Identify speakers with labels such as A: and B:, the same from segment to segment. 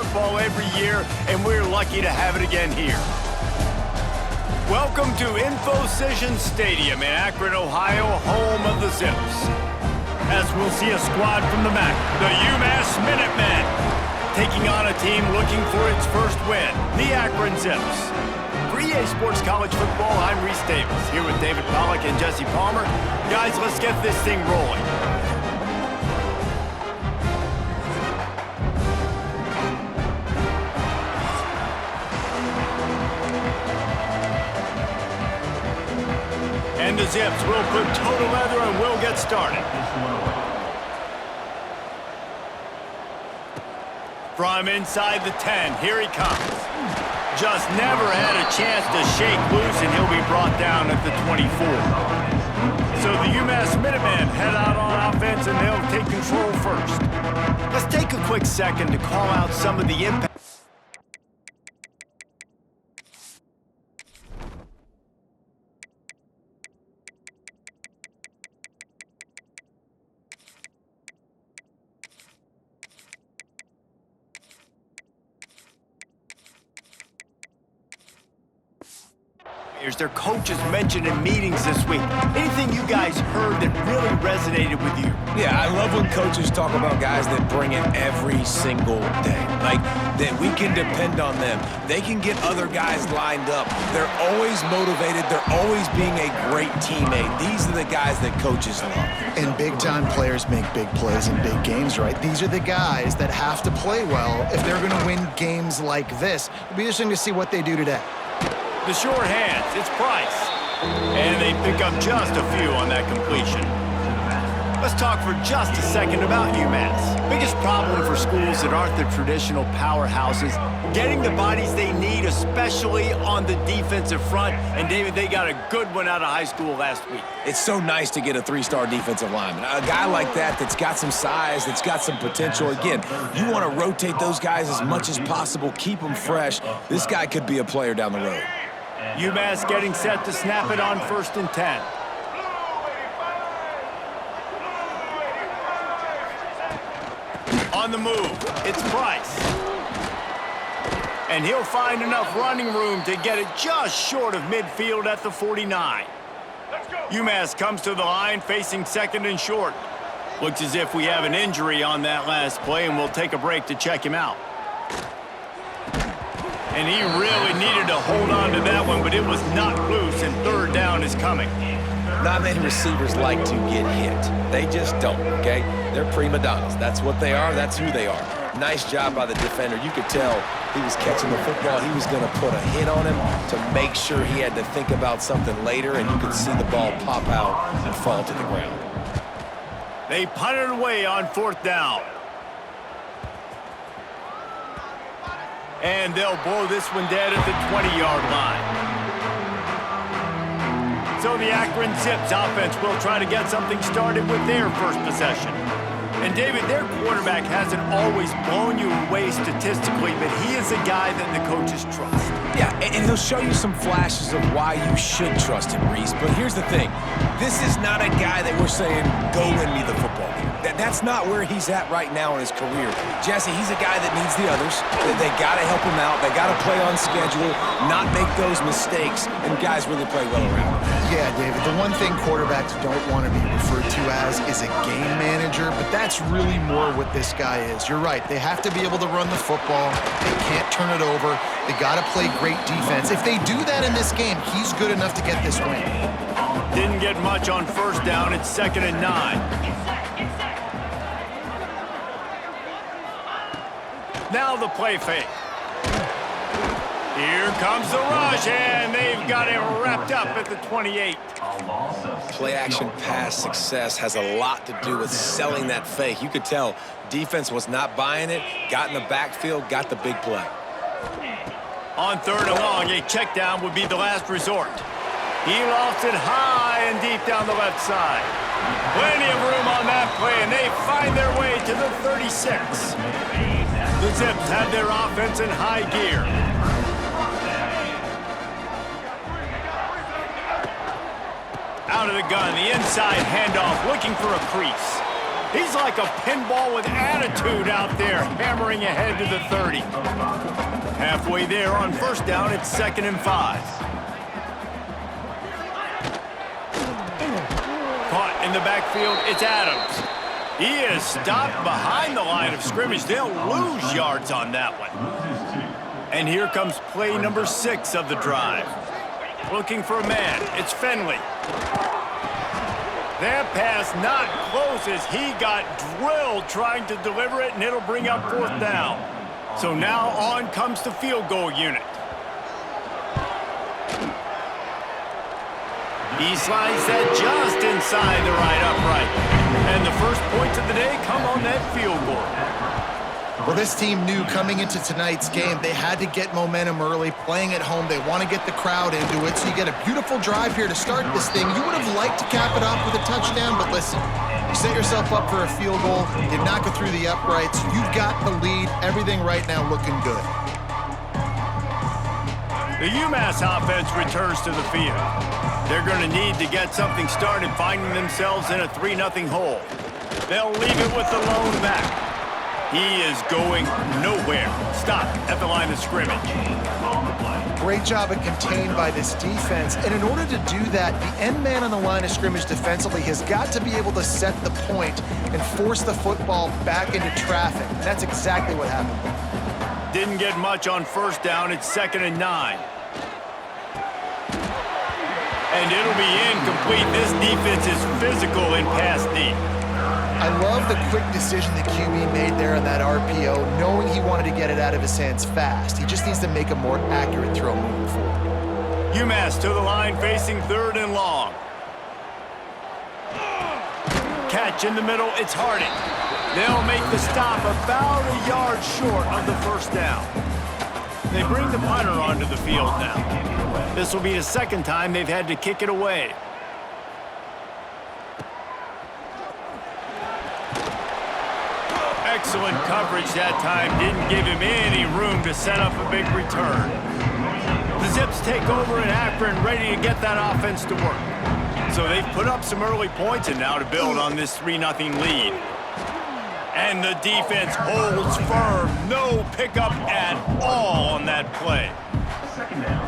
A: football every year, and we're lucky to have it again here. Welcome to InfoCision Stadium in Akron, Ohio, home of the Zips. As we'll see a squad from the MAC, the UMass Minutemen, taking on a team looking for its first win, the Akron Zips. For EA Sports College Football, I'm Reese Davis, here with David Pollack and Jesse Palmer. Guys, let's get this thing rolling. And the Zips will put total leather and we'll get started. From inside the 10, here he comes. Just never had a chance to shake loose, and he'll be brought down at the 24. So the UMass Minutemen head out on offense, and they'll take control first. Let's take a quick second to call out some of the impact. Their coaches mentioned in meetings this week. Anything you guys heard that really resonated with you?
B: Yeah, I love when coaches talk about guys that bring it every single day. Like, that we can depend on them. They can get other guys lined up. They're always motivated. They're always being a great teammate. These are the guys that coaches love.
C: And big-time players make big plays in big games, right? These are the guys that have to play well if they're going to win games like this. It'll be interesting to see what they do today.
A: The short hands, it's Price. And they pick up just a few on that completion. Let's talk for just a second about UMass. Biggest problem for schools that aren't the traditional powerhouses, getting the bodies they need, especially on the defensive front. And David, they got a good one out of high school last week.
B: It's so nice to get a three-star defensive lineman. A guy like that's got some size, that's got some potential. Again, you want to rotate those guys as much as possible, keep them fresh. This guy could be a player down the road.
A: UMass getting set to snap it on 1st and 10. On the move, it's Price. And he'll find enough running room to get it just short of midfield at the 49. UMass comes to the line facing 2nd and short. Looks as if we have an injury on that last play, and we'll take a break to check him out. And he really needed to hold on to that one, but it was knocked loose, and 3rd down is coming.
B: Not many receivers like to get hit. They just don't, okay? They're prima donnas. That's what they are. That's who they are. Nice job by the defender. You could tell he was catching the football. He was going to put a hit on him to make sure he had to think about something later, and you could see the ball pop out and fall to the ground.
A: They punt it away on 4th down. And they'll blow this one dead at the 20-yard line. So the Akron Zips offense will try to get something started with their first possession. And David, their quarterback hasn't always blown you away statistically, but he is a guy that the coaches trust.
B: Yeah, and he'll show you some flashes of why you should trust him, Reese. But here's the thing. This is not a guy that we're saying, go win me the football game. That's not where he's at right now in his career. Jesse, he's a guy that needs the others. They got to help him out. They got to play on schedule, not make those mistakes, and guys really play well around him.
C: Yeah, David, the one thing quarterbacks don't want to be referred to as is a game manager, but that's really more what this guy is. You're right. They have to be able to run the football. They can't turn it over. They got to play great defense. If they do that in this game, he's good enough to get this win.
A: Didn't get much on 1st down. It's 2nd and 9. Now the play fake. Here comes the rush, and they've got it wrapped up at the 28.
B: Play-action pass success has a lot to do with selling that fake. You could tell defense was not buying it, got in the backfield, got the big play.
A: On 3rd and long, a check down would be the last resort. He lofts it high and deep down the left side. Plenty of room on that play, and they find their way to the 36. The Zips have their offense in high gear. Out of the gun, the inside handoff, looking for a crease. He's like a pinball with attitude out there, hammering ahead to the 30. Halfway there on first down, it's 2nd and 5. Caught in the backfield, it's Adams. He is stopped behind the line of scrimmage. They'll lose yards on that one. And here comes play number 6 of the drive. Looking for a man, it's Finley. That pass not close as he got drilled trying to deliver it, and it'll bring up 4th down. So now on comes the field goal unit. He slides that just inside the right upright. And the first points of the day come on that field goal.
C: Well, this team knew coming into tonight's game they had to get momentum early, playing at home. They want to get the crowd into it, so you get a beautiful drive here to start this thing. You would have liked to cap it off with a touchdown, but listen, you set yourself up for a field goal, you knock it through the uprights, you've got the lead, everything right now looking good.
A: The UMass offense returns to the field. They're going to need to get something started, finding themselves in a 3-0 hole. They'll leave it with the lone back. He is going nowhere. Stop at the line of scrimmage.
C: Great job of contained by this defense. And in order to do that, the end man on the line of scrimmage defensively has got to be able to set the point and force the football back into traffic. And that's exactly what happened.
A: Didn't get much on first down. It's 2nd and 9. And it'll be incomplete. This defense is physical in pass deep.
C: I love the quick decision the QB made there on that RPO, knowing he wanted to get it out of his hands fast. He just needs to make a more accurate throw moving forward.
A: UMass to the line, facing 3rd and long. Catch in the middle, it's Harding. They'll make the stop about a yard short of the first down. They bring the punter onto the field now. This will be the 2nd time they've had to kick it away. Excellent coverage that time. Didn't give him any room to set up a big return. The Zips take over in Akron, ready to get that offense to work. So they've put up some early points and now to build on this 3-0 lead. And the defense holds firm. No pickup at all on that play.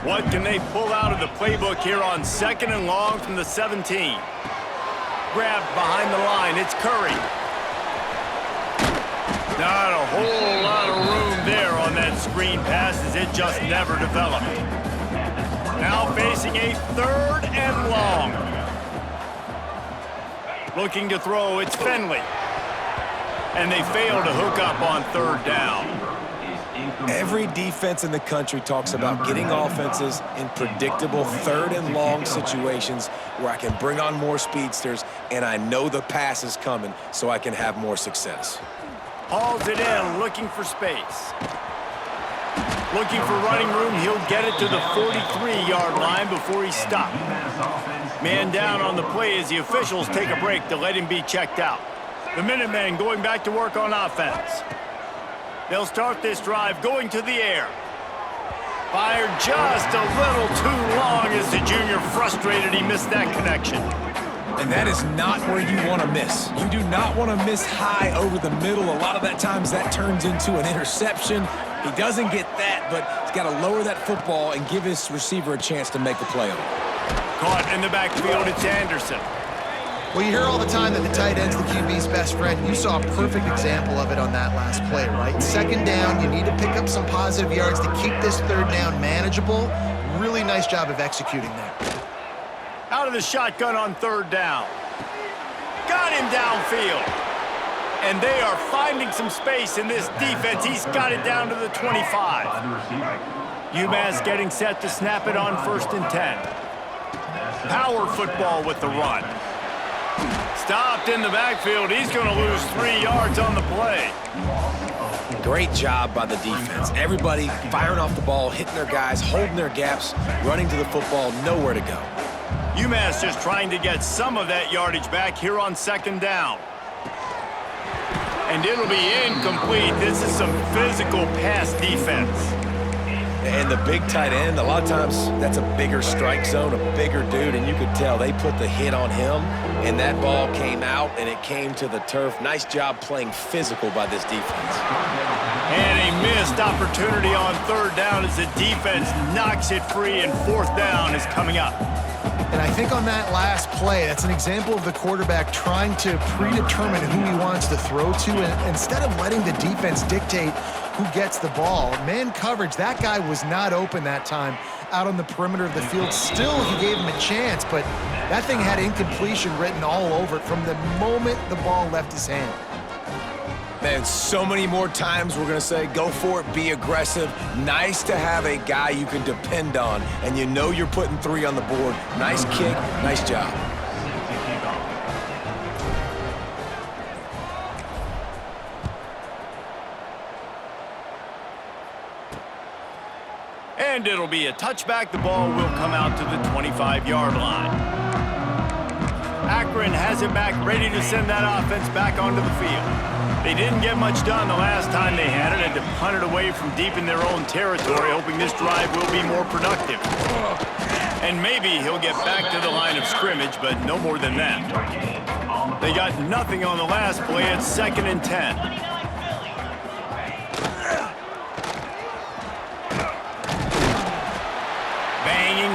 A: What can they pull out of the playbook here on 2nd and long from the 17? Grabbed behind the line. It's Curry. Not a whole lot of room there on that screen pass as it just never developed. Now facing a 3rd and long. Looking to throw, it's Finley. And they fail to hook up on 3rd down.
B: Every defense in the country talks about getting offenses in predictable 3rd and long situations where I can bring on more speedsters and I know the pass is coming so I can have more success.
A: Hauls it in, looking for space. Looking for running room, he'll get it to the 43-yard line before he's stopped. Man down on the play as the officials take a break to let him be checked out. The Minutemen going back to work on offense. They'll start this drive going to the air. Fired just a little too long as the junior frustrated he missed that connection.
B: And that is not where you want to miss. You do not want to miss high over the middle. A lot of that times that turns into an interception. He doesn't get that, but he's got to lower that football and give his receiver a chance to make a play on it.
A: Caught in the backfield, it's Anderson.
C: Well, you hear all the time that the tight end's the QB's best friend. You saw a perfect example of it on that last play, right? 2nd down, you need to pick up some positive yards to keep this 3rd down manageable. Really nice job of executing there.
A: Out of the shotgun on 3rd down. Got him downfield. And they are finding some space in this defense. He's got it down to the 25. UMass getting set to snap it on 1st and 10. Power football with the run. Stopped in the backfield. He's going to lose 3 yards on the play.
B: Great job by the defense. Everybody firing off the ball, hitting their guys, holding their gaps, running to the football, nowhere to go.
A: UMass just trying to get some of that yardage back here on 2nd down. And it'll be incomplete. This is some physical pass defense.
B: And the big tight end, a lot of times that's a bigger strike zone, a bigger dude, and you could tell they put the hit on him, and that ball came out, and it came to the turf. Nice job playing physical by this defense.
A: And a missed opportunity on third down as the defense knocks it free, and fourth down is coming up.
C: And I think on that last play, that's an example of the quarterback trying to predetermine who he wants to throw to, and instead of letting the defense dictate who gets the ball. Man coverage, that guy was not open that time out on the perimeter of the field. Still, he gave him a chance, but that thing had incompletion written all over it from the moment the ball left his hand.
B: Man, so many more times we're going to say, go for it, be aggressive. Nice to have a guy you can depend on, and you know you're putting 3 on the board. Nice kick, nice job.
A: And it'll be a touchback. The ball will come out to the 25-yard line. Akron has it back, ready to send that offense back onto the field. They didn't get much done the last time they had it, and to punt it away from deep in their own territory, hoping this drive will be more productive. And maybe he'll get back to the line of scrimmage, but no more than that. They got nothing on the last play. It's 2nd and 10.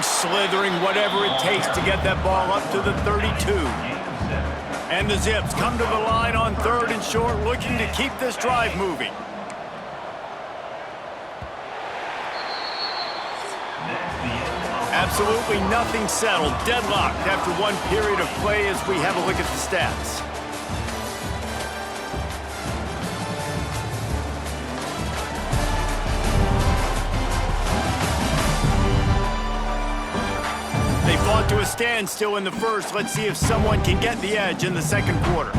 A: Slithering, whatever it takes to get that ball up to the 32. And the Zips come to the line on 3rd and short, looking to keep this drive moving. Absolutely nothing settled, deadlocked after one period of play as we have a look at the stats. They fought to a standstill in the first. Let's see if someone can get the edge in the second quarter.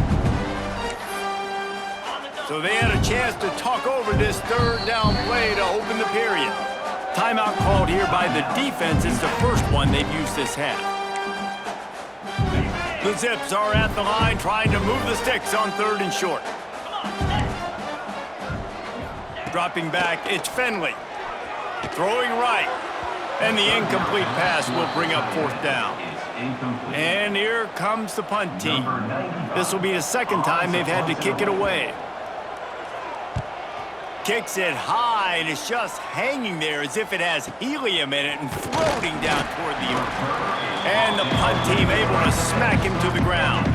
A: So they had a chance to talk over this 3rd down play to open the period. Timeout called here by the defense. It's the first one they've used this half. The Zips are at the line trying to move the sticks on 3rd and short. Dropping back, it's Finley. Throwing right. And the incomplete pass will bring up 4th down. And here comes the punt team. This will be the 2nd time they've had to kick it away. Kicks it high, and it's just hanging there as if it has helium in it and floating down toward the earth. And the punt team able to smack him to the ground.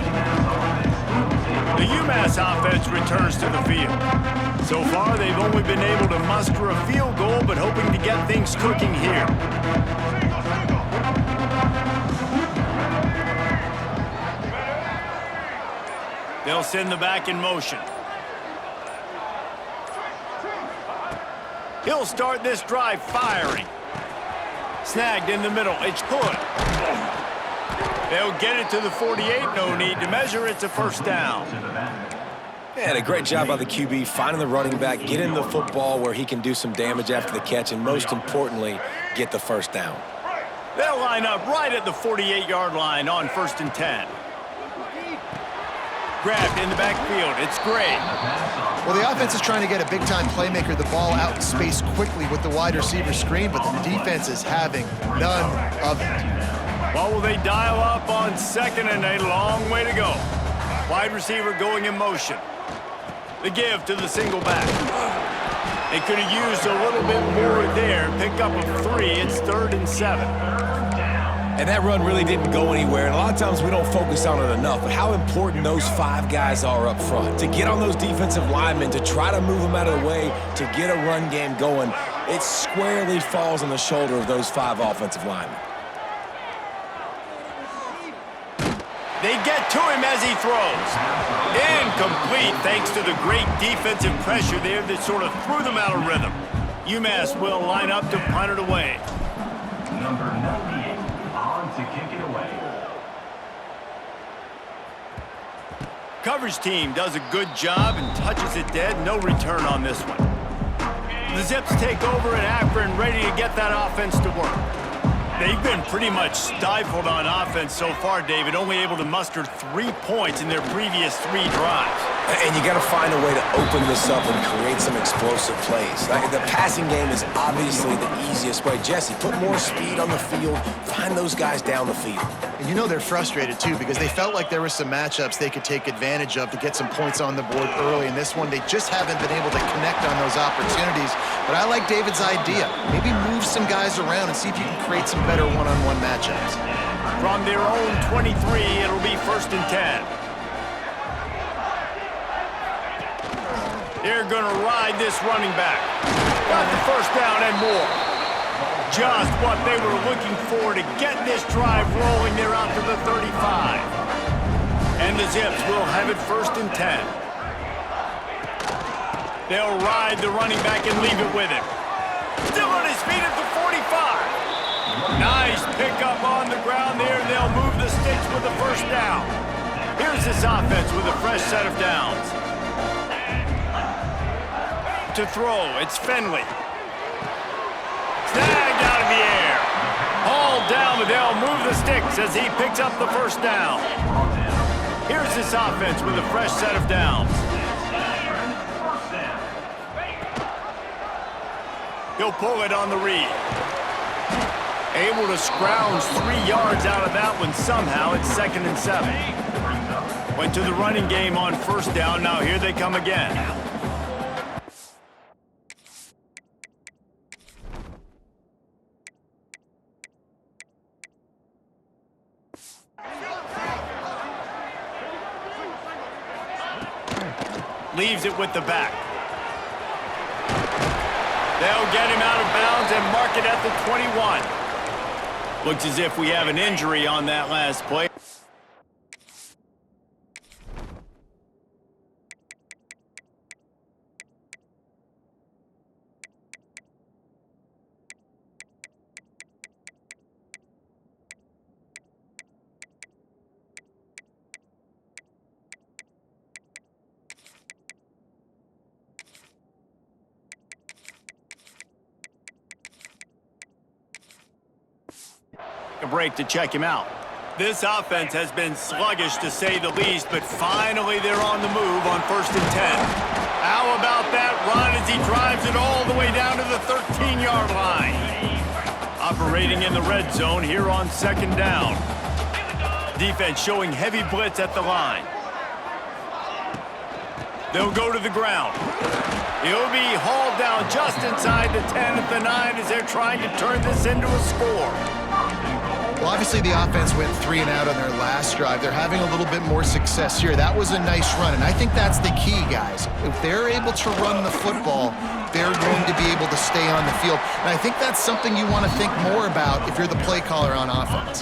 A: The UMass offense returns to the field. So far, they've only been able to muster a field goal, but hoping to get things cooking here. They'll send the back in motion. He'll start this drive firing. Snagged in the middle. It's Hood. They'll get it to the 48. No need to measure. It's a 1st down.
B: And a great job by the QB, finding the running back, getting the football where he can do some damage after the catch, and most importantly, get the 1st down.
A: They'll line up right at the 48-yard line on 1st and 10. Grabbed in the backfield. It's Gray.
C: Well, the offense is trying to get a big-time playmaker the ball out in space quickly with the wide receiver screen, but the defense is having none of it.
A: Well, will they dial up on 2nd and a long way to go? Wide receiver going in motion. The give to the single back. They could have used a little bit more there. Pick up a 3. It's 3rd and 7.
B: And that run really didn't go anywhere. And a lot of times we don't focus on it enough, but how important those 5 guys are up front. To get on those defensive linemen, to try to move them out of the way, to get a run game going, it squarely falls on the shoulder of those 5 offensive linemen.
A: They get to him as he throws. Incomplete thanks to the great defensive pressure there that sort of threw them out of rhythm. UMass will line up to punt it away.
D: Number 98 on to kick it away.
A: Coverage team does a good job and touches it dead. No return on this one. The Zips take over at Akron, ready to get that offense to work. They've been pretty much stifled on offense so far, David, only able to muster 3 points in their previous 3 drives.
B: And you got to find a way to open this up and create some explosive plays. The passing game is obviously the easiest way. Jesse, put more speed on the field. Find those guys down the field.
C: And you know they're frustrated, too, because they felt like there were some matchups they could take advantage of to get some points on the board early. In this one, they just haven't been able to connect on those opportunities. But I like David's idea. Maybe move some guys around and see if you can create some better one-on-one matchups.
A: From their own 23, it'll be 1st and 10. They're going to ride this running back. Got the 1st down and more. Just what they were looking for to get this drive rolling. They're out to the 35. And the Zips will have it 1st and 10. They'll ride the running back and leave it with him. Still on his feet at the 45. Nice pickup on the ground there. They'll move the sticks with the 1st down. Here's this offense with a fresh set of downs. To throw, it's Finley. Snagged out of the air. Hauled down, but they'll move the sticks as he picks up the 1st down. Here's this offense with a fresh set of downs. He'll pull it on the read. Able to scrounge 3 yards out of that one somehow. It's 2nd and 7. Went to the running game on 1st down. Now here they come again. Leaves it with the back. They'll get him out of bounds and mark it at the 21. Looks as if we have an injury on that last play. A break to check him out. This offense has been sluggish to say the least, but finally they're on the move on 1st and 10. How about that run as he drives it all the way down to the 13-yard line? Operating in the red zone here on 2nd down. Defense showing heavy blitz at the line. They'll go to the ground. He'll be hauled down just inside the 10 at the 9 as they're trying to turn this into a score.
C: Well, obviously the offense went 3 and out on their last drive. They're having a little bit more success here. That was a nice run, and I think that's the key, guys. If they're able to run the football, they're going to be able to stay on the field. And I think that's something you want to think more about if you're the play caller on offense.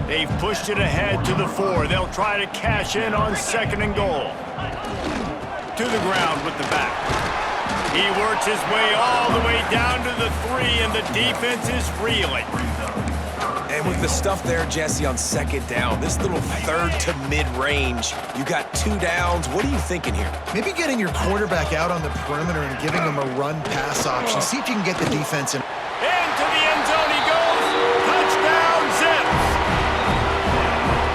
A: They've pushed it ahead to the 4. They'll try to cash in on 2nd and goal. To the ground with the back. He works his way all the way down to the 3, and the defense is reeling.
B: And with the stuff there, Jesse, on 2nd down, this little 3rd to mid-range, you got 2 downs. What are you thinking here?
C: Maybe getting your quarterback out on the perimeter and giving him a run-pass option. See if you can get the defense in.
A: Into the end zone he goes. Touchdown, Zips.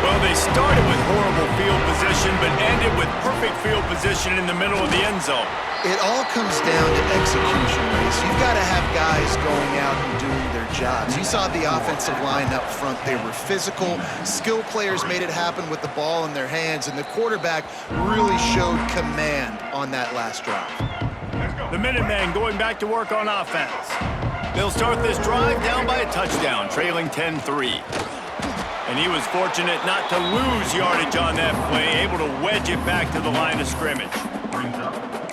A: Well, they started with horrible field position, but ended with perfect field position in the middle of the end zone.
C: It all comes down to execution, Reese. You've got to have guys going out and doing their jobs. You saw the offensive line up front. They were physical. Skill players made it happen with the ball in their hands, and the quarterback really showed command on that last drive.
A: The Minutemen going back to work on offense. They'll start this drive down by a touchdown, trailing 10-3. And he was fortunate not to lose yardage on that play, able to wedge it back to the line of scrimmage.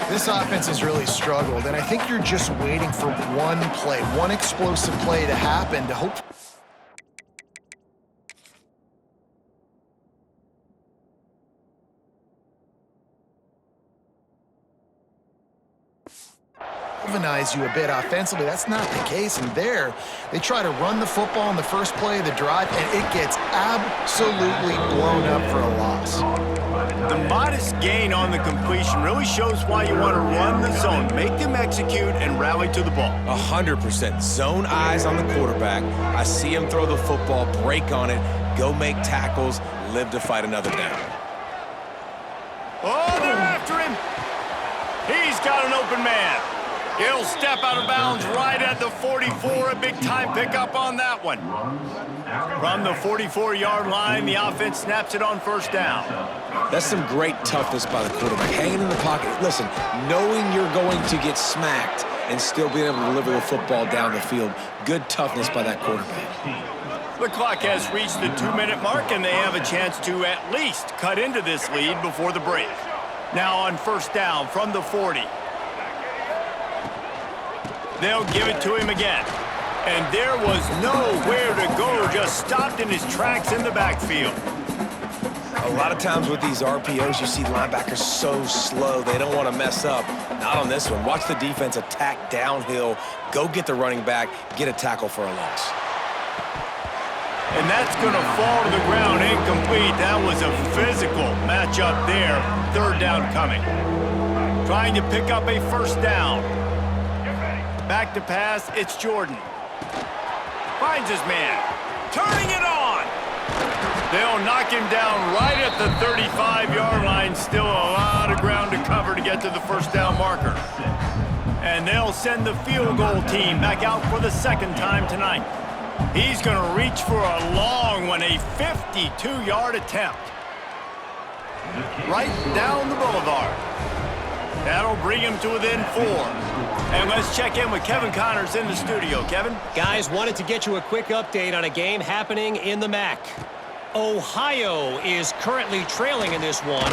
C: This offense has really struggled, and I think you're just waiting for one play, one explosive play to happen to hope. Galvanize you a bit offensively. That's not the case, and there they try to run the football in the first play of the drive, and it gets absolutely blown up for a loss.
A: The modest gain on the completion really shows why you want to run the zone. Make them execute and rally to the ball.
B: 100%. Zone eyes on the quarterback. I see him throw the football, break on it, go make tackles, live to fight another down.
A: Oh, they're after him. He's got an open man. He'll step out of bounds right at the 44. A big-time pickup on that one. From the 44-yard line, the offense snaps it on first down.
B: That's some great toughness by the quarterback. Hanging in the pocket. Listen, knowing you're going to get smacked and still being able to deliver the football down the field. Good toughness by that quarterback.
A: The clock has reached the 2-minute mark, and they have a chance to at least cut into this lead before the break. Now on first down from the 40. They'll give it to him again. And there was nowhere to go, just stopped in his tracks in the backfield.
B: A lot of times with these RPOs, you see linebackers so slow, they don't want to mess up. Not on this one. Watch the defense attack downhill, go get the running back, get a tackle for a loss.
A: And that's going to fall to the ground, incomplete. That was a physical matchup there. Third down coming. Trying to pick up a first down. Back to pass, it's Jordan. Finds his man. Turning it on. They'll knock him down right at the 35-yard line. Still a lot of ground to cover to get to the first down marker. And they'll send the field goal team back out for the second time tonight. He's going to reach for a long one, a 52-yard attempt. Right down the boulevard. That'll bring him to within 4. And let's check in with Kevin Connors in the studio. Kevin?
E: Guys, wanted to get you a quick update on a game happening in the MAC. Ohio is currently trailing in this one,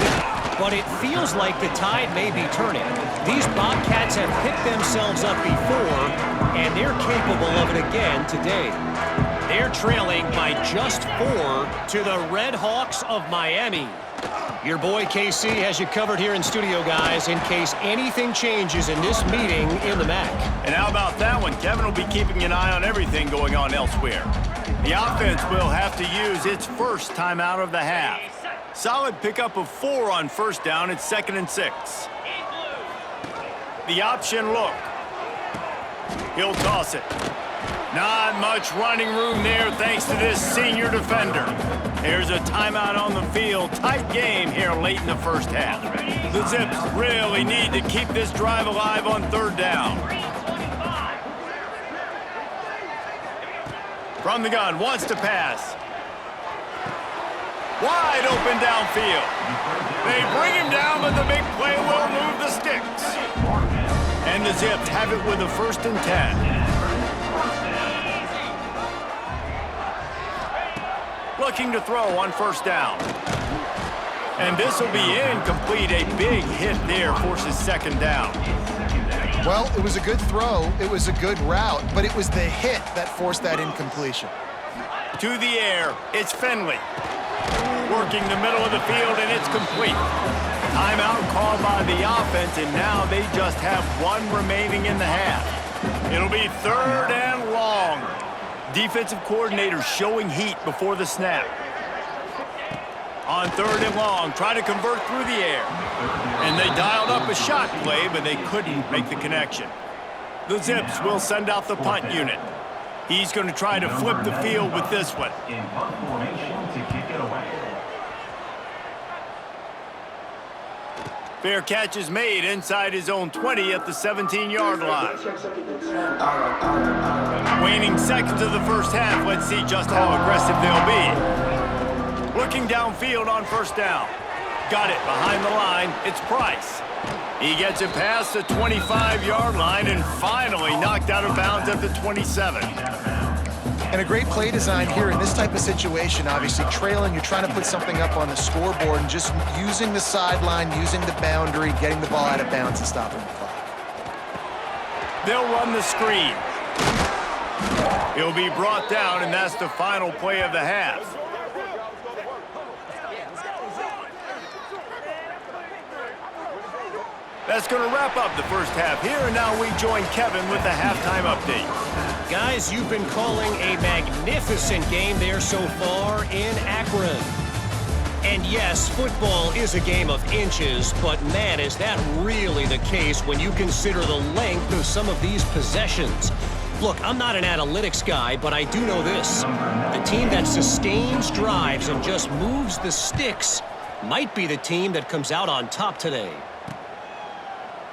E: but it feels like the tide may be turning. These Bobcats have picked themselves up before, and they're capable of it again today. They're trailing by just 4 to the Red Hawks of Miami. Your boy KC has you covered here in studio, guys, in case anything changes in this meeting in the MAC.
A: And how about that one? Kevin will be keeping an eye on everything going on elsewhere. The offense will have to use its first timeout of the half. Solid pickup of 4 on first down. It's 2nd and 6. The option look. He'll toss it. Not much running room there thanks to this senior defender. There's a timeout on the field. Tight game here late in the first half. The Zips really need to keep this drive alive on third down. From the gun, wants to pass. Wide open downfield. They bring him down, but the big play will move the sticks. And the Zips have it with a 1st and 10. Looking to throw on first down. And this will be incomplete. A big hit there forces 2nd down.
C: Well, it was a good throw. It was a good route, but it was the hit that forced that incompletion.
A: To the air, it's Finley. Working the middle of the field, and it's complete. Timeout called by the offense, and now they just have 1 remaining in the half. It'll be 3rd and long. Defensive coordinator showing heat before the snap. On 3rd and long, try to convert through the air. And they dialed up a shot play, but they couldn't make the connection. The Zips will send out the punt unit. He's going to try to flip the field with this one.
D: In punt formation to kick it away.
A: Fair catch is made inside his own 20 at the 17-yard line. Waning seconds of the first half. Let's see just how aggressive they'll be. Looking downfield on first down. Got it behind the line. It's Price. He gets it past the 25-yard line and finally knocked out of bounds at the 27.
C: And a great play design here in this type of situation. Obviously trailing, you're trying to put something up on the scoreboard and just using the sideline, using the boundary, getting the ball out of bounds and stopping the clock.
A: They'll run the screen. He'll be brought down, and that's the final play of the half. That's going to wrap up the first half here, and now we join Kevin with the halftime update.
E: Guys, you've been calling a magnificent game there so far in Akron. And yes, football is a game of inches, but man, is that really the case when you consider the length of some of these possessions. Look, I'm not an analytics guy, but I do know this. The team that sustains drives and just moves the sticks might be the team that comes out on top today.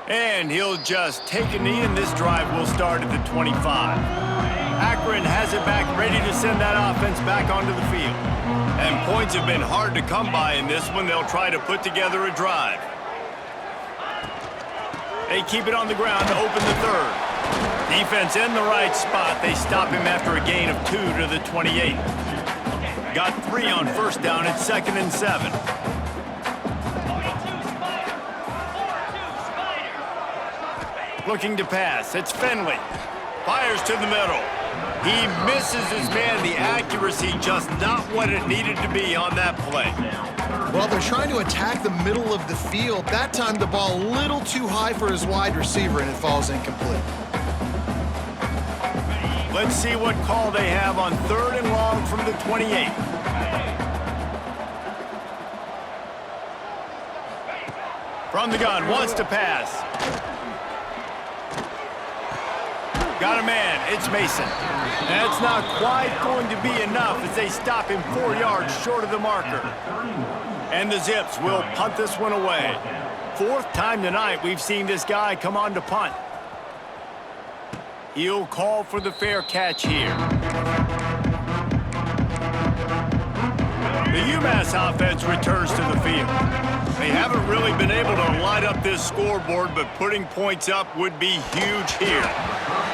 A: And he'll just take a knee, and this drive will start at the 25. Akron has it back, ready to send that offense back onto the field. And points have been hard to come by in this one. They'll try to put together a drive. They keep it on the ground to open the third. Defense in the right spot. They stop him after a gain of 2 to the 28. Got 3 on first down. It's 2nd and 7. Looking to pass. It's Finley. Fires to the middle. He misses his man. The accuracy just not what it needed to be on that play.
C: Well, they're trying to attack the middle of the field. That time the ball a little too high for his wide receiver, and it falls incomplete.
A: Let's see what call they have on 3rd and long from the 28. From the gun, wants to pass. Got a man, it's Mason. That's not quite going to be enough as they stop him 4 yards short of the marker. And the Zips will punt this one away. 4th time tonight we've seen this guy come on to punt. He'll call for the fair catch here. The UMass offense returns to the field. They haven't really been able to light up this scoreboard, but putting points up would be huge here.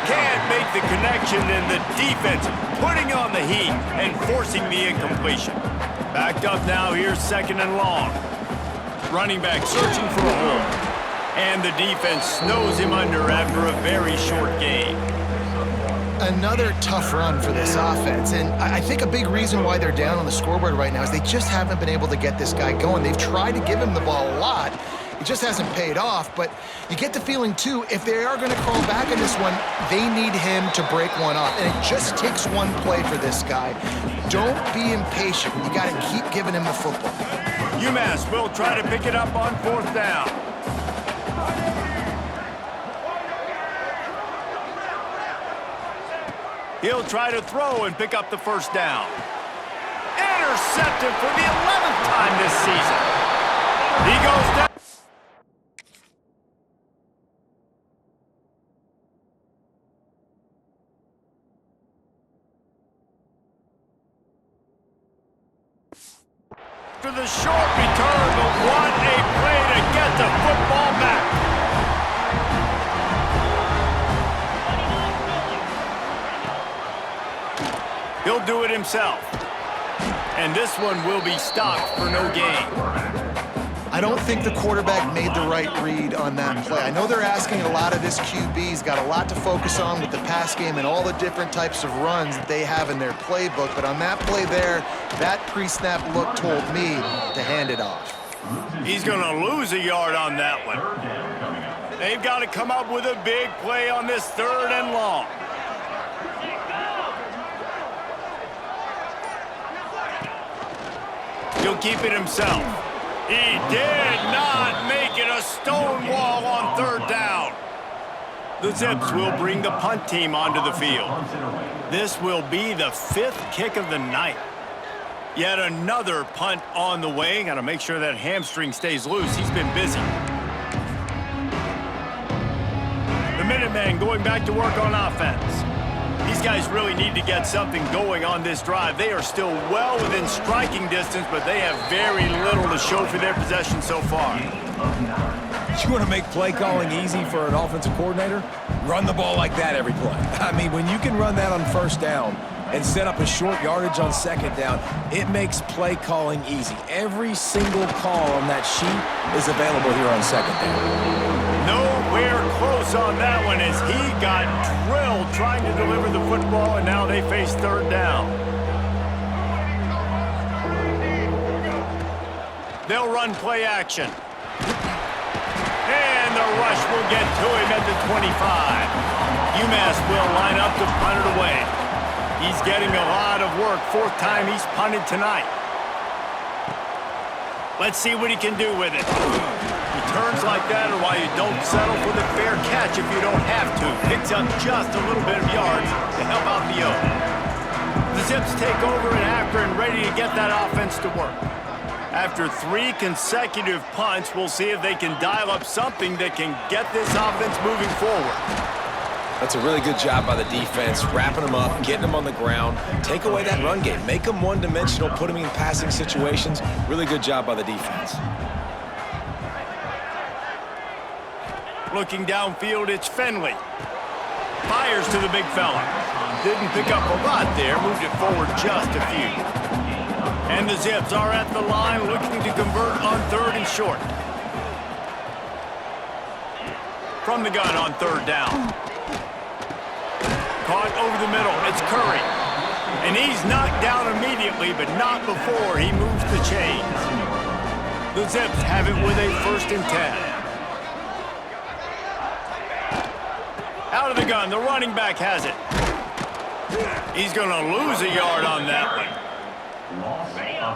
A: Can't make the connection, and the defense putting on the heat and forcing the incompletion. Backed up now, here's 2nd and long. Running back searching for a hole. And the defense snows him under after a very short gain.
C: Another tough run for this offense, and I think a big reason why they're down on the scoreboard right now is they just haven't been able to get this guy going. They've tried to give him the ball a lot. It just hasn't paid off, but you get the feeling, too, if they are going to crawl back in this one, they need him to break one off, and it just takes one play for this guy. Don't be impatient. You got to keep giving him the football.
A: UMass will try to pick it up on 4th down. He'll try to throw and pick up the 1st down. Intercepted for the 11th time this season. He goes down. To the short return, but what a play to get the football back. He'll do it himself. And this one will be stopped for no gain.
C: I don't think the quarterback made the right read on that play. I know they're asking a lot of this QB. He's got a lot to focus on with the pass game and all the different types of runs that they have in their playbook. But on that play there, that pre-snap look told me to hand it off.
A: He's going to lose a yard on that one. They've got to come up with a big play on this 3rd and long. He'll keep it himself. He did not make it a stone wall on 3rd down. The Zips will bring the punt team onto the field. This will be the 5th kick of the night. Yet another punt on the way. Got to make sure that hamstring stays loose. He's been busy. The Minutemen going back to work on offense. These guys really need to get something going on this drive. They are still well within striking distance, but they have very little to show for their possession so far.
B: You want to make play calling easy for an offensive coordinator? Run the ball like that every play. I mean, when you can run that on 1st down and set up a short yardage on 2nd down, it makes play calling easy. Every single call on that sheet is available here on 2nd down.
A: Nowhere close on that one as he got drilled trying to deliver the football, and now they face 3rd down. They'll run play action. And the rush will get to him at the 25. UMass will line up to punt it away. He's getting a lot of work. 4th time he's punted tonight. Let's see what he can do with it. Returns like that are why you don't settle for the fair catch if you don't have to. Picks up just a little bit of yards to help out the O. The Zips take over in Akron, ready to get that offense to work. After 3 consecutive punts, we'll see if they can dial up something that can get this offense moving forward.
B: That's a really good job by the defense, wrapping them up, getting them on the ground, take away that run game, make them one-dimensional, put them in passing situations. Really good job by the defense.
A: Looking downfield, it's Finley. Fires to the big fella. Didn't pick up a lot there, moved it forward just a few. And the Zips are at the line looking to convert on 3rd and short. From the gun on 3rd down. Caught over the middle, it's Curry. And he's knocked down immediately, but not before he moves the chains. The Zips have it with a 1st and 10. Out of the gun, the running back has it. He's going to lose a yard on that one.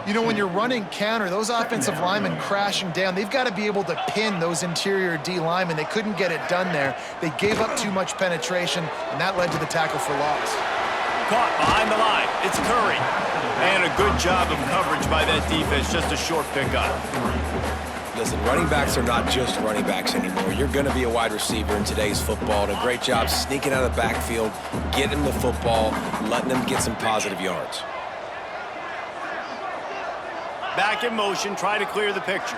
C: You know, when you're running counter, those offensive linemen crashing down, they've got to be able to pin those interior D linemen. They couldn't get it done there. They gave up too much penetration, and that led to the tackle for loss.
A: Caught behind the line. It's Curry. And a good job of coverage by that defense. Just a short pickup.
B: Listen, running backs are not just running backs anymore. You're going to be a wide receiver in today's football. And a great job sneaking out of the backfield, getting the football, letting them get some positive yards.
A: Back in motion, try to clear the picture.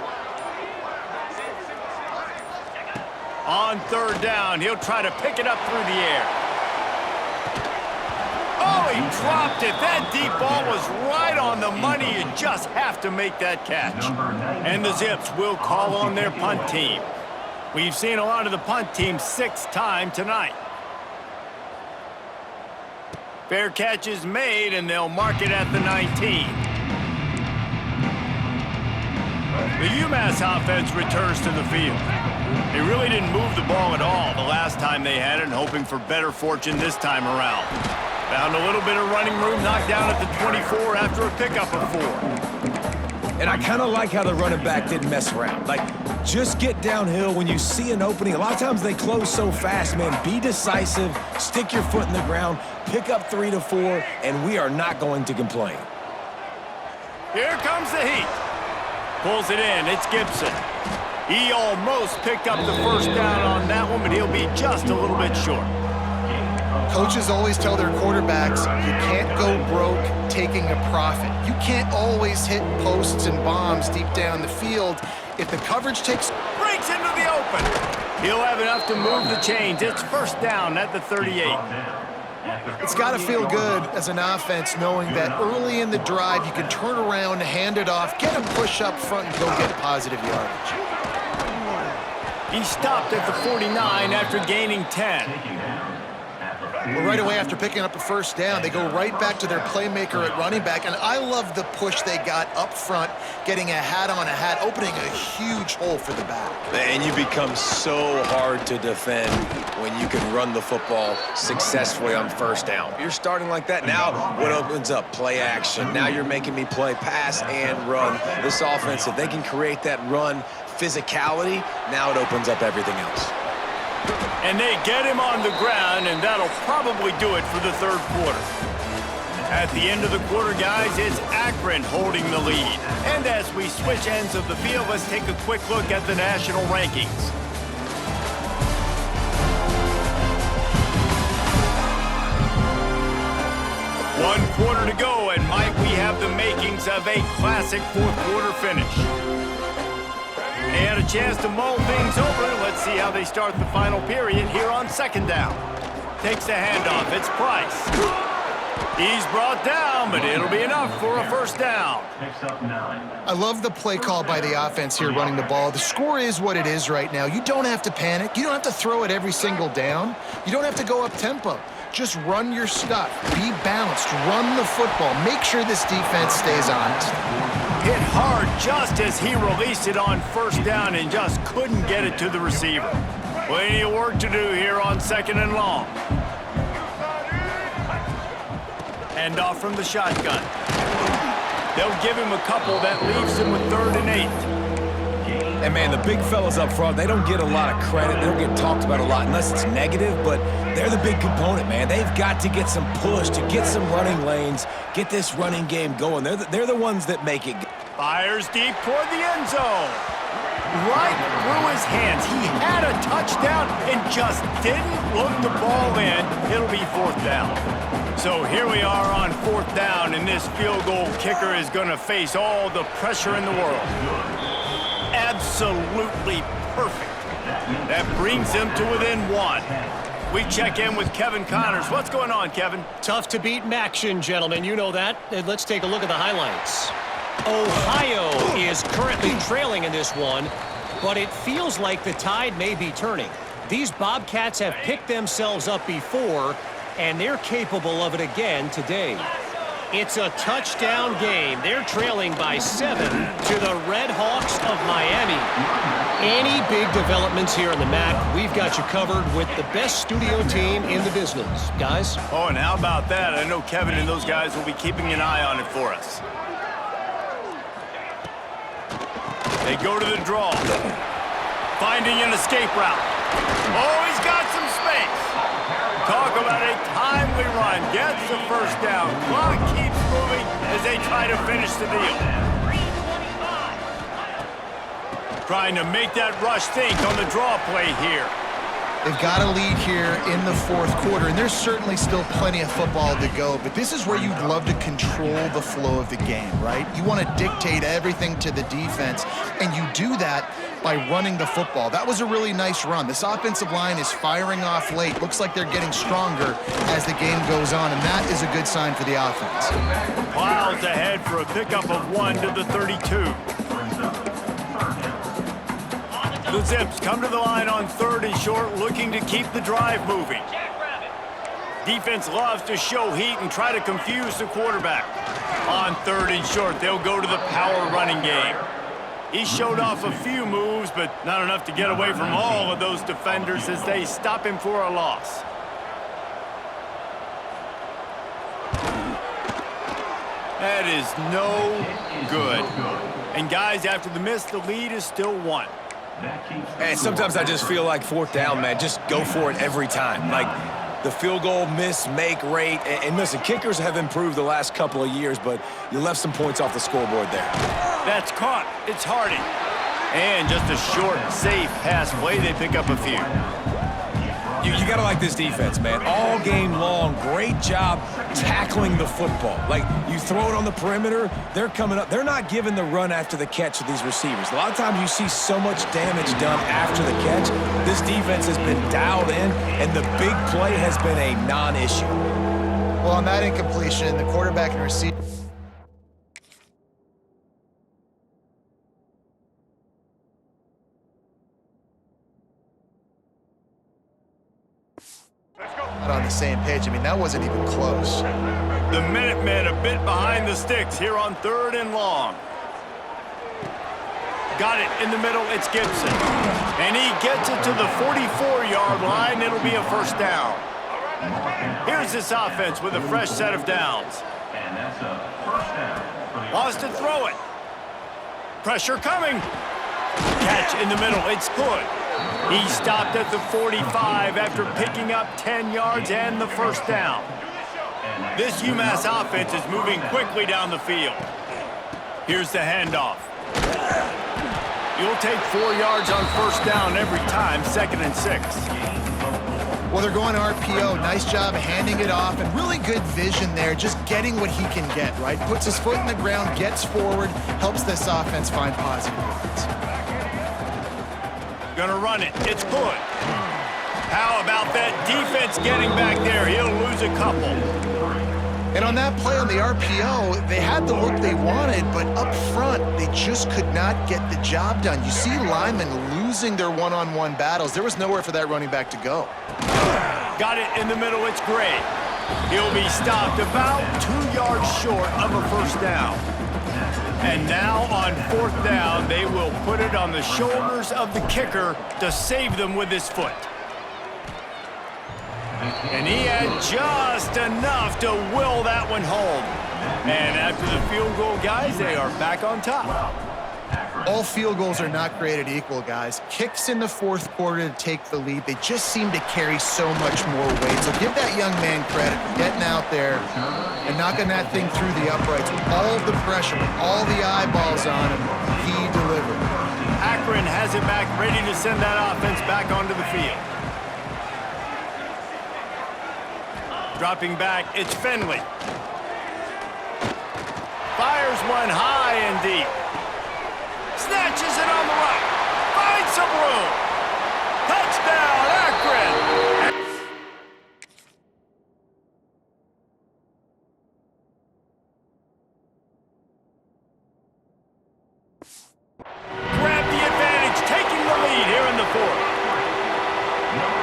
A: On 3rd down, he'll try to pick it up through the air. Oh, he dropped it. That deep ball was right on the money. You just have to make that catch. And the Zips will call on their punt team. We've seen a lot of the punt team 6 times tonight. Fair catch is made, and they'll mark it at the 19. The UMass offense returns to the field. They really didn't move the ball at all the last time they had it, and hoping for better fortune this time around. Found a little bit of running room, knocked down at the 24 after a pickup of 4.
B: And I kind of like how the running back didn't mess around. Like, just get downhill when you see an opening. A lot of times they close so fast, man. Be decisive, stick your foot in the ground, pick up 3 to 4, and we are not going to complain.
A: Here comes the heat. Pulls it in, it's Gibson. He almost picked up the 1st down on that one, but he'll be just a little bit short.
C: Coaches always tell their quarterbacks, you can't go broke taking a profit. You can't always hit posts and bombs deep down the field. If the coverage
A: breaks into the open. He'll have enough to move the chains. It's 1st down at the 38.
C: It's got to feel good as an offense knowing that early in the drive you can turn around, hand it off, get a push up front, and go get positive yardage.
A: He stopped at the 49 after gaining 10.
C: Well, right away after picking up a 1st down, they go right back to their playmaker at running back, and I love the push they got up front, getting a hat on a hat, opening a huge hole for the back.
B: And you become so hard to defend when you can run the football successfully on 1st down. You're starting like that. Now what opens up? Play action. Now you're making me play pass and run. This offense, if they can create that run physicality, now it opens up everything else.
A: And they get him on the ground, and that'll probably do it for the 3rd quarter. At the end of the quarter, guys, it's Akron holding the lead. And as we switch ends of the field, let's take a quick look at the national rankings. One quarter to go, and might we have the makings of a classic 4th quarter finish. They had a chance to mull things over. Let's see how they start the final period here on 2nd down. Takes the handoff. It's Price. He's brought down, but it'll be enough for a 1st down.
C: I love the play call by the offense here running the ball. The score is what it is right now. You don't have to panic. You don't have to throw it every single down. You don't have to go up tempo. Just run your stuff. Be balanced. Run the football. Make sure this defense stays honest.
A: Hit hard just as he released it on 1st down and just couldn't get it to the receiver. Plenty of work to do here on 2nd and long. Hand off from the shotgun. They'll give him a couple that leaves him with 3rd and 8.
B: And, man, the big fellas up front, they don't get a lot of credit. They don't get talked about a lot unless it's negative, but they're the big component, man. They've got to get some push, to get some running lanes, get this running game going. They're the ones that make it.
A: Fires deep toward the end zone. Right through his hands. He had a touchdown and just didn't look the ball in. It'll be 4th down. So here we are on 4th down, and this field goal kicker is going to face all the pressure in the world. Absolutely perfect. That brings him to within 1. We check in with Kevin Connors. What's going on, Kevin?
E: Tough to beat Maction, gentlemen. You know that. And let's take a look at the highlights. Ohio is currently trailing in this one, but it feels like the tide may be turning. These Bobcats have picked themselves up before, and they're capable of it again today. It's a touchdown game. They're trailing by 7 to the Red Hawks of Miami. Any big developments here in the MAC, we've got you covered with the best studio team in the business. Guys?
A: Oh, and how about that? I know Kevin and those guys will be keeping an eye on it for us. They go to the draw. Finding an escape route. Oh, he's got some space. Talk about a timely run. Gets the 1st down. Clock keeps moving as they try to finish the deal. Trying to make that rush think on the draw play here.
C: They've got a lead here in the 4th quarter, and there's certainly still plenty of football to go, but this is where you'd love to control the flow of the game, right? You want to dictate everything to the defense, and you do that by running the football. That was a really nice run. This offensive line is firing off late. Looks like they're getting stronger as the game goes on, and that is a good sign for the offense.
A: Plows ahead for a pickup of 1 to the 32. The Zips come to the line on 3rd and short, looking to keep the drive moving. Defense loves to show heat and try to confuse the quarterback. On 3rd and short, they'll go to the power running game. He showed off a few moves, but not enough to get away from all of those defenders as they stop him for a loss. That is no good. And guys, after the miss, the lead is still 1.
B: And sometimes I just feel like 4th down, man, just go for it every time. Like the field goal miss, make rate. And listen, kickers have improved the last couple of years, but you left some points off the scoreboard there.
A: That's caught. It's Harding. And just a short, safe pass play. They pick up a few.
B: You got to like this defense, man. All game long, great job tackling the football. Like, you throw it on the perimeter, they're coming up. They're not giving the run after the catch to these receivers. A lot of times you see so much damage done after the catch. This defense has been dialed in, and the big play has been a non-issue.
C: Well, on that incompletion, the quarterback and receiver. Not on the same page. I mean, that wasn't even close.
A: The Minutemen a bit behind the sticks here on 3rd and long. Got it in the middle. It's Gibson. And he gets it to the 44-yard line. It'll be a 1st down. Here's this offense with a fresh set of downs.
D: And that's a 1st down.
A: Wants to throw it. Pressure coming. Catch in the middle. It's good. He stopped at the 45 after picking up 10 yards and the 1st down. This UMass offense is moving quickly down the field. Here's the handoff. You'll take 4 yards on 1st down every time, 2nd and 6.
C: Well, they're going RPO. Nice job handing it off, and really good vision there, just getting what he can get, right? Puts his foot in the ground, gets forward, helps this offense find positive yards.
A: Gonna run it. It's good. How about that defense getting back there? He'll lose a couple.
C: And on that play on the RPO, they had the look they wanted, but up front, they just could not get the job done. You see linemen losing their one-on-one battles. There was nowhere for that running back to go.
A: Got it in the middle. It's Gray. He'll be stopped about 2 yards short of a 1st down. And now on 4th down, they will put it on the shoulders of the kicker to save them with his foot. And he had just enough to will that one home. And after the field goal, guys, they are back on top.
C: All field goals are not created equal, guys. Kicks in the fourth quarter to take the lead, they just seem to carry so much more weight. So give that young man credit for getting out there and knocking that thing through the uprights with all of the pressure, with all the eyeballs on him. He delivered.
A: Akron has it back, ready to send that offense back onto the field. Dropping back, it's Finley. Fires one high and deep. Snatches it on the right. Finds some room. Touchdown, Akron! Grab the advantage, taking the lead here in the fourth.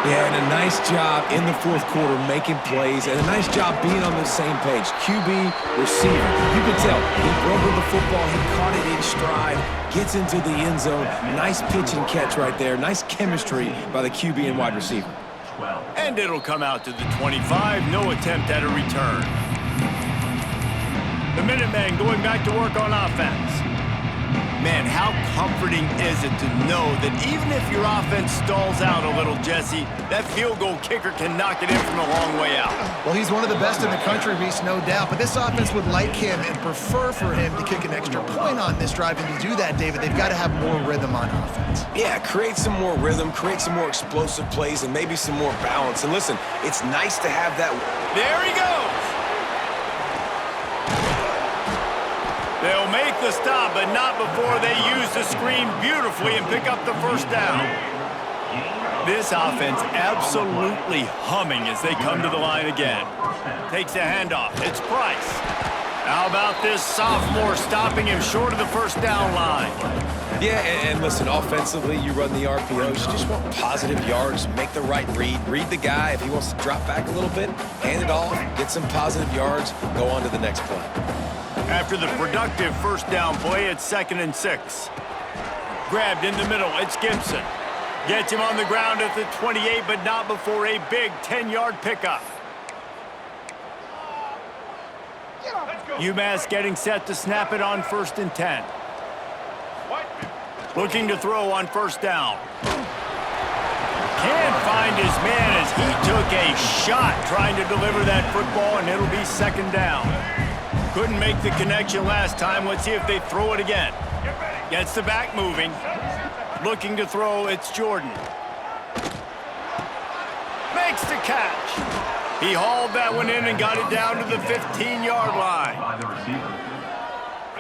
B: Yeah, and a nice job in the fourth quarter making plays, and a nice job being on the same page. QB, receiver. You can tell he broke with the football, he caught it in stride, gets into the end zone. Nice pitch and catch right there. Nice chemistry by the QB and wide receiver.
A: And it'll come out to the 25. No attempt at a return. The Minutemen going back to work on offense. Man, how comforting is it to know that even if your offense stalls out a little, Jesse, that field goal kicker can knock it in from a long way out.
C: Well, he's one of the best in the country, Reese, no doubt. But this offense would like him and prefer for him to kick an extra point on this drive. And to do that, David, they've got to have more rhythm on offense.
B: Yeah, create some more rhythm, create some more explosive plays, and maybe some more balance. And listen, it's nice to have that.
A: There he goes. They'll make the stop, but not before they use the screen beautifully and pick up the first down. This offense absolutely humming as they come to the line again. Takes a handoff. It's Price. How about this sophomore stopping him short of the first down line?
B: Yeah, and listen, offensively, you run the RPOs. You just want positive yards, make the right read. Read the guy. If he wants to drop back a little bit, hand it off, get some positive yards, go on to the next play.
A: After the productive first down play, it's 2nd and 6. Grabbed in the middle, it's Gibson. Gets him on the ground at the 28, but not before a big 10-yard pickup. UMass getting set to snap it on 1st and 10. Looking to throw on first down. Can't find his man as he took a shot trying to deliver that football, and it'll be 2nd down. Couldn't make the connection last time. Let's see if they throw it again. Gets the back moving. Looking to throw, it's Jordan. Makes the catch. He hauled that one in and got it down to the 15-yard line.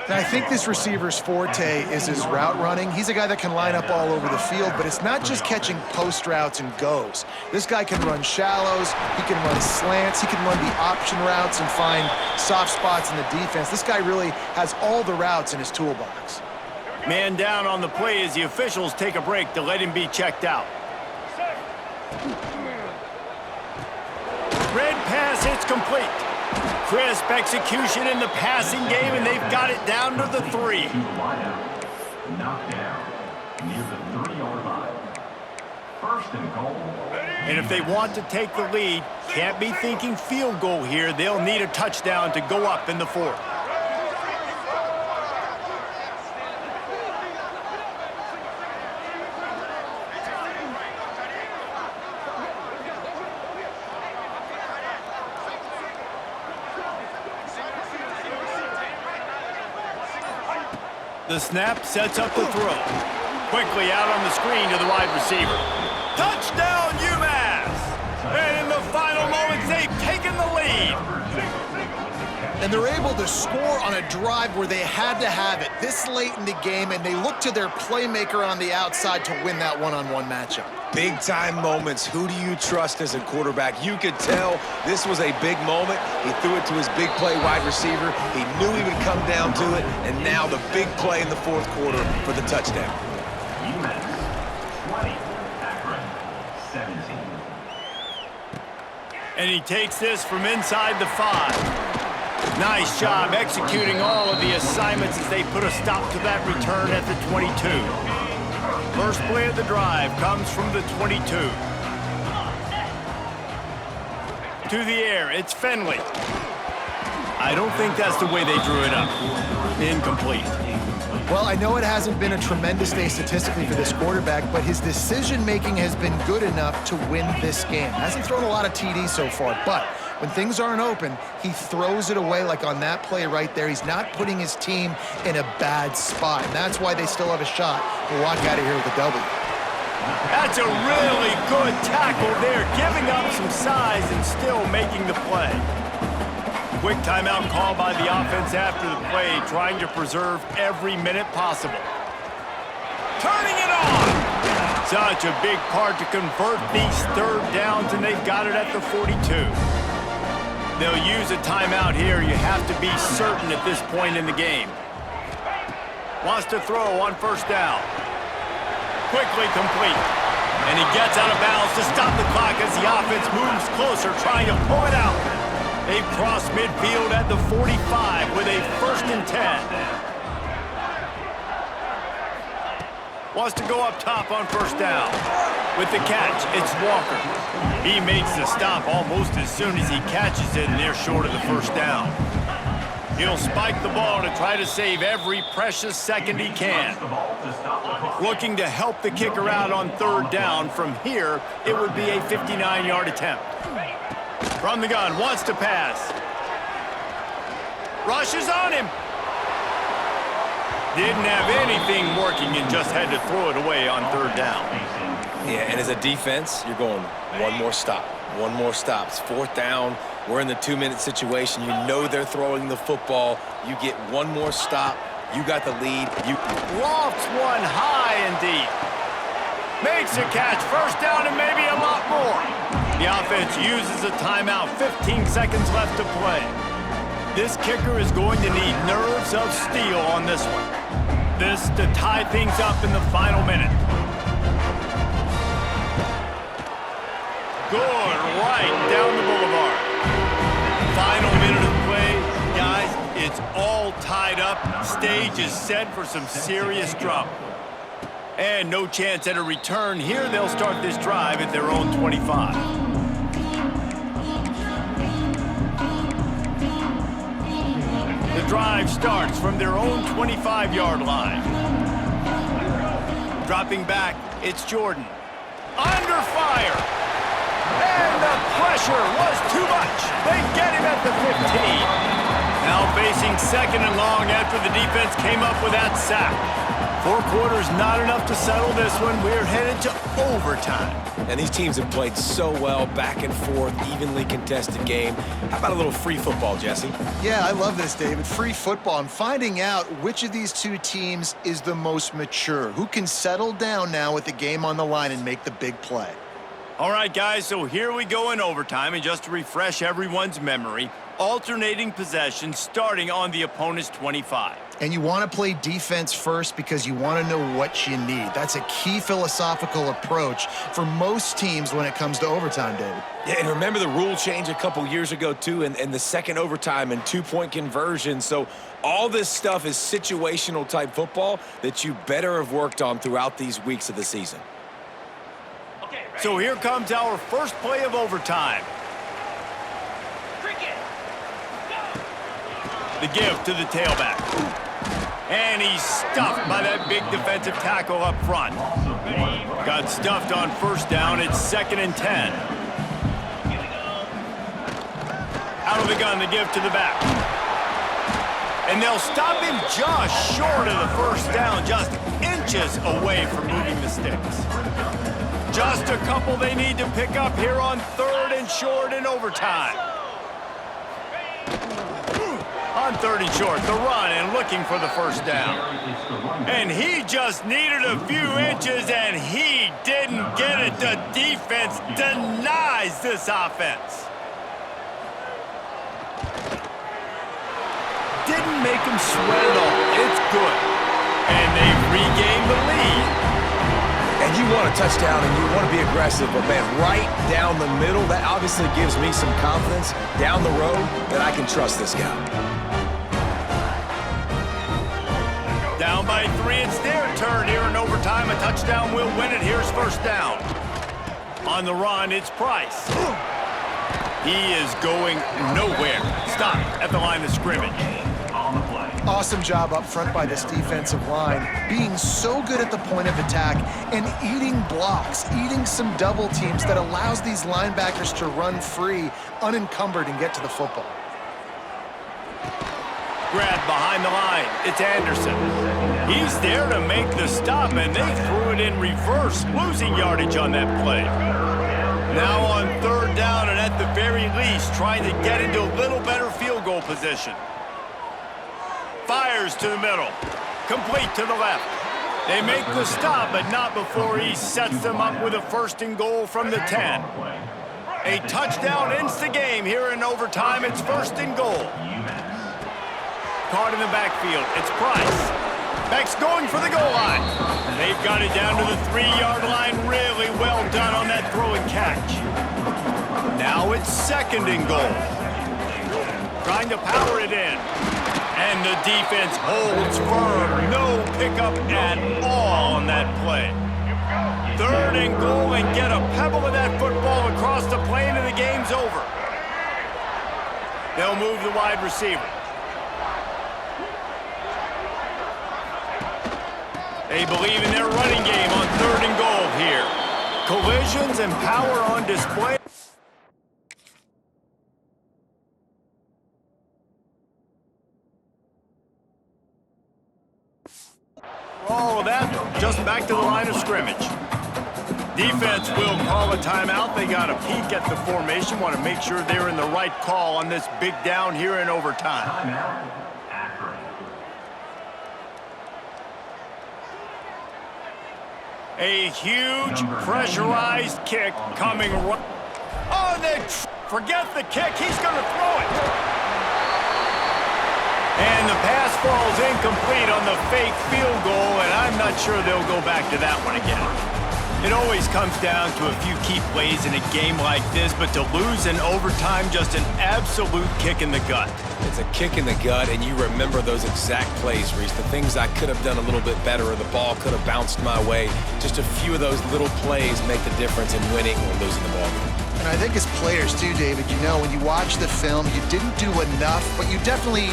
C: And I think this receiver's forte is his route running. He's a guy that can line up all over the field, but it's not just catching post routes and goes. This guy can run shallows, he can run slants, he can run the option routes and find soft spots in the defense. This guy really has all the routes in his toolbox.
A: Man down on the play as the officials take a break to let him be checked out. Red pass, it's complete. Crisp execution in the passing game, and they've got it down to the 3.
D: Knocked down near the 3-yard line. 1st and goal.
A: And if they want to take the lead, can't be thinking field goal here. They'll need a touchdown to go up in the 4th. The snap sets up the throw. Quickly out on the screen to the wide receiver. Touchdown, UMass! And in the final moments, they've taken the lead.
C: And they're able to score on a drive where they had to have it this late in the game, and they look to their playmaker on the outside to win that one-on-one matchup.
B: Big-time moments. Who do you trust as a quarterback? You could tell this was a big moment. He threw it to his big play wide receiver. He knew he would come down to it, and now the big play in the 4th quarter for the touchdown.
D: UMass 20, Akron 17.
A: And he takes this from inside the 5. Nice job executing all of the assignments as they put a stop to that return at the 22. First play of the drive comes from the 22. To the air, it's Finley. I don't think that's the way they drew it up. Incomplete.
C: Well, I know it hasn't been a tremendous day statistically for this quarterback, but his decision-making has been good enough to win this game. Hasn't thrown a lot of TDs so far, but when things aren't open, he throws it away like on that play right there. He's not putting his team in a bad spot, and that's why they still have a shot to walk out of here with a W.
A: That's a really good tackle there, giving up some size and still making the play. Quick timeout call by the offense after the play, trying to preserve every minute possible. Turning it on! Such a big part to convert these third downs, and they've got it at the 42. They'll use a timeout here. You have to be certain at this point in the game. Wants to throw on first down. Quickly complete. And he gets out of bounds to stop the clock as the offense moves closer, trying to pull it out. They've crossed midfield at the 45 with a 1st and 10. Wants to go up top on first down. With the catch, it's Walker. He makes the stop almost as soon as he catches it, and they're short of the first down. He'll spike the ball to try to save every precious second he can. Looking to help the kicker out on third down. From here, it would be a 59-yard attempt. From the gun, wants to pass. Rushes on him. Didn't have anything working and just had to throw it away on third down.
B: Yeah, and as a defense, you're going one more stop. One more stop. It's 4th down. We're in the 2-minute situation. You know they're throwing the football. You get one more stop. You got the lead. You
A: lofts one high and deep. Makes a catch. First down and maybe a lot more. The offense uses a timeout. 15 seconds left to play. This kicker is going to need nerves of steel on this one. This to tie things up in the final minute. Good right down the boulevard. Final minute of play. Guys, it's all tied up. Stage is set for some serious trouble. And no chance at a return. Here they'll start this drive at their own 25. The drive starts from their own 25-yard line. Dropping back, it's Jordan. Under fire. And the pressure was too much. They get him at the 15. Now facing 2nd and long after the defense came up with that sack. 4 quarters not enough to settle this one. We're headed to overtime.
B: And these teams have played so well, back and forth, evenly contested game. How about a little free football, Jesse?
C: Yeah, I love this, David. Free football. I'm finding out which of these two teams is the most mature, who can settle down now with the game on the line and make the big play.
A: All right, guys, so here we go in overtime, and just to refresh everyone's memory, alternating possession starting on the opponent's 25.
C: And you want to play defense first because you want to know what you need. That's a key philosophical approach for most teams when it comes to overtime, David.
B: Yeah, and remember the rule change a couple years ago, too, and the second overtime and 2-point conversion. So all this stuff is situational type football that you better have worked on throughout these weeks of the season.
A: So here comes our first play of overtime. The give to the tailback. And he's stuffed by that big defensive tackle up front. Got stuffed on first down. It's 2nd and 10. Out of the gun, the give to the back. And they'll stop him just short of the first down, just inches away from moving the sticks. Just a couple they need to pick up here on 3rd and short in overtime. On 3rd and short, the run and looking for the first down. And he just needed a few inches, and he didn't get it. The defense denies this offense. Didn't make him sweat at all. It's good. And they've regained the lead.
B: And you want a touchdown and you want to be aggressive, but man, right down the middle, that obviously gives me some confidence down the road that I can trust this guy.
A: Down by 3, it's their turn here in overtime. A touchdown will win it. Here's first down. On the run, it's Price. He is going nowhere. Stop at the line of scrimmage.
D: On the play.
C: Awesome job up front by this defensive line, being so good at the point of attack and eating blocks, eating some double teams that allows these linebackers to run free, unencumbered, and get to the football.
A: Grab behind the line. It's Anderson. He's there to make the stop, and they threw it in reverse, losing yardage on that play. Now on third down, and at the very least, trying to get into a little better field goal position. Fires to the middle. Complete to the left. They make the stop, but not before he sets them up with a 1st and goal from the 10. A touchdown ends the game here in overtime. It's 1st and goal. Caught in the backfield. It's Price. Beck's going for the goal line. They've got it down to the 3-yard line. Really well done on that throw and catch. Now it's 2nd and goal. Trying to power it in. And the defense holds firm. No pickup at all on that play. 3rd and goal, and get a pebble of that football across the plane, and the game's over. They'll move the wide receiver. They believe in their running game on 3rd and goal here. Collisions and power on display. All of that, just back to the line of scrimmage. Defense will call a timeout. They got a peek at the formation, want to make sure they're in the right call on this big down here in overtime.
D: Timeout. Akron.
A: A huge pressurized kick coming right. Oh, they forget the kick. He's going to throw it. And the pass falls incomplete on the fake field goal, and I'm not sure they'll go back to that one again. It always comes down to a few key plays in a game like this, but to lose in overtime, just an absolute kick in the gut.
B: It's a kick in the gut, and you remember those exact plays, Reese. The things I could have done a little bit better, or the ball could have bounced my way. Just a few of those little plays make the difference in winning or losing the ball game.
C: And I think as players too, David, you know, when you watch the film, you didn't do enough, but you definitely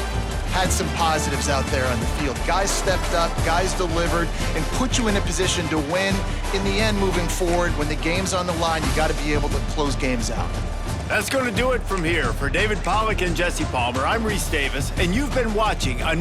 C: had some positives out there on the field. Guys stepped up, guys delivered, and put you in a position to win. In the end, moving forward, when the game's on the line, you got to be able to close games out.
A: That's going to do it from here. For David Pollack and Jesse Palmer, I'm Reese Davis, and you've been watching another